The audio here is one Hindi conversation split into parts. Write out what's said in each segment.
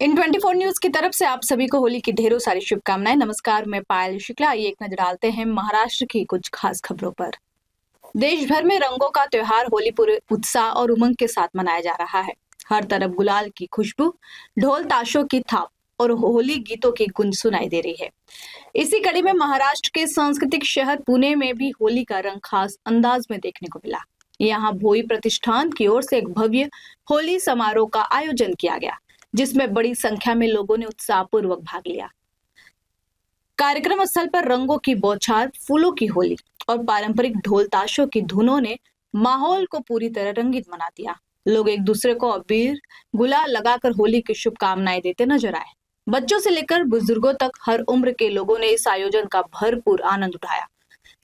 इन 24 न्यूज की तरफ से आप सभी को होली की ढेरों सारी शुभकामनाएं। नमस्कार, मैं पायल शुक्ला। आइए एक नजर डालते हैं महाराष्ट्र की कुछ खास खबरों पर। देश भर में रंगों का त्योहार होली पूरे उत्साह और उमंग के साथ मनाया जा रहा है। हर तरफ गुलाल की खुशबू, ढोल ताशों की थाप और होली गीतों की गूंज सुनाई दे रही है। इसी कड़ी में महाराष्ट्र के सांस्कृतिक शहर पुणे में भी होली का रंग खास अंदाज में देखने को मिला। यहाँ भोई प्रतिष्ठान की ओर से एक भव्य होली समारोह का आयोजन किया गया, जिसमें बड़ी संख्या में लोगों ने उत्साहपूर्वक भाग लिया। कार्यक्रम स्थल पर रंगों की बौछार, फूलों की होली और पारंपरिक ढोल ताशों की धुनों ने माहौल को पूरी तरह रंगीन बना दिया। लोग एक दूसरे को अबीर गुलाल लगाकर होली की शुभकामनाएं देते नजर आए। बच्चों से लेकर बुजुर्गों तक हर उम्र के लोगों ने इस आयोजन का भरपूर आनंद उठाया।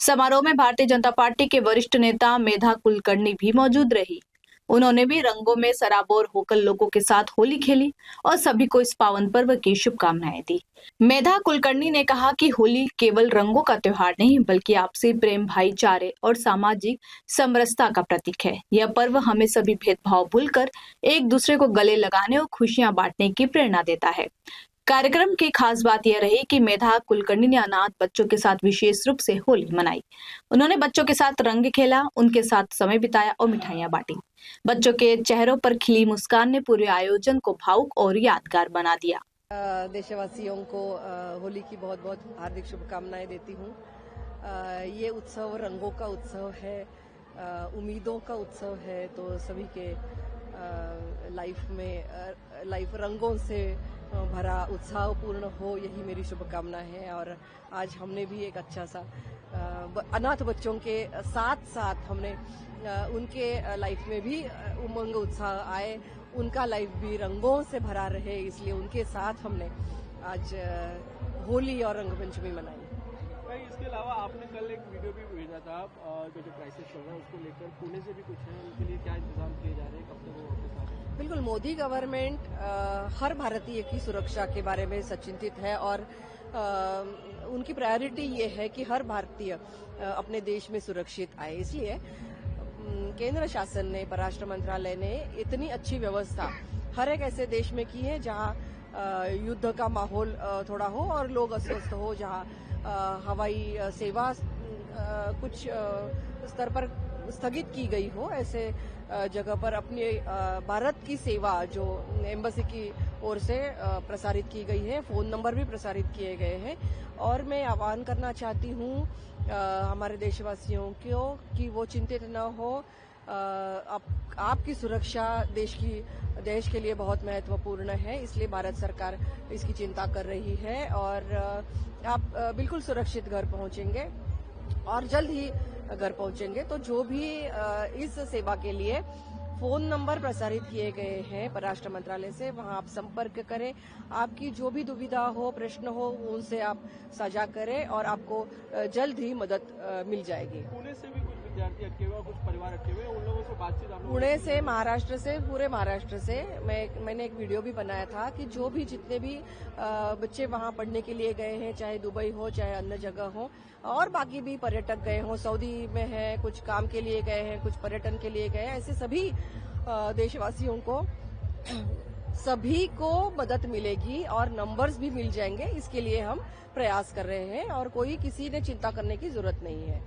समारोह में भारतीय जनता पार्टी के वरिष्ठ नेता मेधा कुलकर्णी भी मौजूद रही। उन्होंने भी रंगों में सराबोर होकर लोगों के साथ होली खेली और सभी को इस पावन पर्व की शुभकामनाएं दी। मेधा कुलकर्णी ने कहा कि होली केवल रंगों का त्योहार नहीं, बल्कि आपसी प्रेम, भाईचारे और सामाजिक समरसता का प्रतीक है। यह पर्व हमें सभी भेदभाव भूलकर एक दूसरे को गले लगाने और खुशियां बांटने की प्रेरणा देता है। कार्यक्रम की खास बात यह रही कि मेधा कुलकर्णी ने अनाथ बच्चों के साथ विशेष रूप से होली मनाई। उन्होंने बच्चों के साथ रंग खेला, उनके साथ समय बिताया और मिठाइयां बांटी। बच्चों के चेहरों पर खिली मुस्कान ने पूरे आयोजन को भावुक और यादगार बना दिया। देशवासियों को होली की बहुत बहुत हार्दिक शुभकामनाएं देती हूँ। ये उत्सव रंगों का उत्सव है, उम्मीदों का उत्सव है। तो सभी के लाइफ रंगों से भरा उत्साहपूर्ण हो, यही मेरी शुभकामना है। और आज हमने भी एक अच्छा सा अनाथ बच्चों के साथ साथ हमने उनके लाइफ में भी उमंग उत्साह आए, उनका लाइफ भी रंगों से भरा रहे, इसलिए उनके साथ हमने आज होली और रंगपंचमी मनाई। इसके अलावा आपने कल एक वीडियो भी भेजा था, जो क्राइसिस चल रहा है उसको लेकर पुणे से भी कुछ है, उनके लिए क्या इंतजाम किए जा रहे हैं, कब तक वो वापस आ रहे हैं? बिल्कुल, मोदी गवर्नमेंट हर भारतीय की सुरक्षा के बारे में सचिंतित है और उनकी प्रायोरिटी ये है कि हर भारतीय अपने देश में सुरक्षित आए। इसलिए केंद्र शासन ने, परराष्ट्र मंत्रालय ने इतनी अच्छी व्यवस्था हर एक ऐसे देश में की है जहां युद्ध का माहौल थोड़ा हो और लोग अस्वस्थ हो, जहां हवाई सेवा कुछ स्तर पर स्थगित की गई हो, ऐसे जगह पर अपने भारत की सेवा जो एम्बेसी की ओर से प्रसारित की गई है, फोन नंबर भी प्रसारित किए गए हैं। और मैं आह्वान करना चाहती हूँ हमारे देशवासियों को कि वो चिंतित न हो। आपकी सुरक्षा देश के लिए बहुत महत्वपूर्ण है, इसलिए भारत सरकार इसकी चिंता कर रही है और आप बिल्कुल सुरक्षित घर पहुंचेंगे और जल्द ही घर पहुंचेंगे। तो जो भी इस सेवा के लिए फोन नंबर प्रसारित किए गए हैं परराष्ट्र मंत्रालय से, वहां आप संपर्क करें। आपकी जो भी दुविधा हो, प्रश्न हो, उनसे आप साझा करें और आपको जल्द ही मदद मिल जाएगी। पुणे से भी कुछ विद्यार्थी अटके हुए, कुछ परिवार अटके हुए, उन लोगों से बातचीत आप लोगों पुणे से, महाराष्ट्र से, पूरे महाराष्ट्र से मैंने एक वीडियो भी बनाया था कि जो भी जितने भी बच्चे वहां पढ़ने के लिए गए हैं, चाहे दुबई हो चाहे अन्य जगह हो, और बाकी भी पर्यटक गए हों, सऊदी में है, कुछ काम के लिए गए हैं, कुछ पर्यटन के लिए गए हैं, ऐसे सभी देशवासियों को सभी को मदद मिलेगी और नंबर्स भी मिल जाएंगे। इसके लिए हम प्रयास कर रहे हैं और कोई किसी ने चिंता करने की जरूरत नहीं है।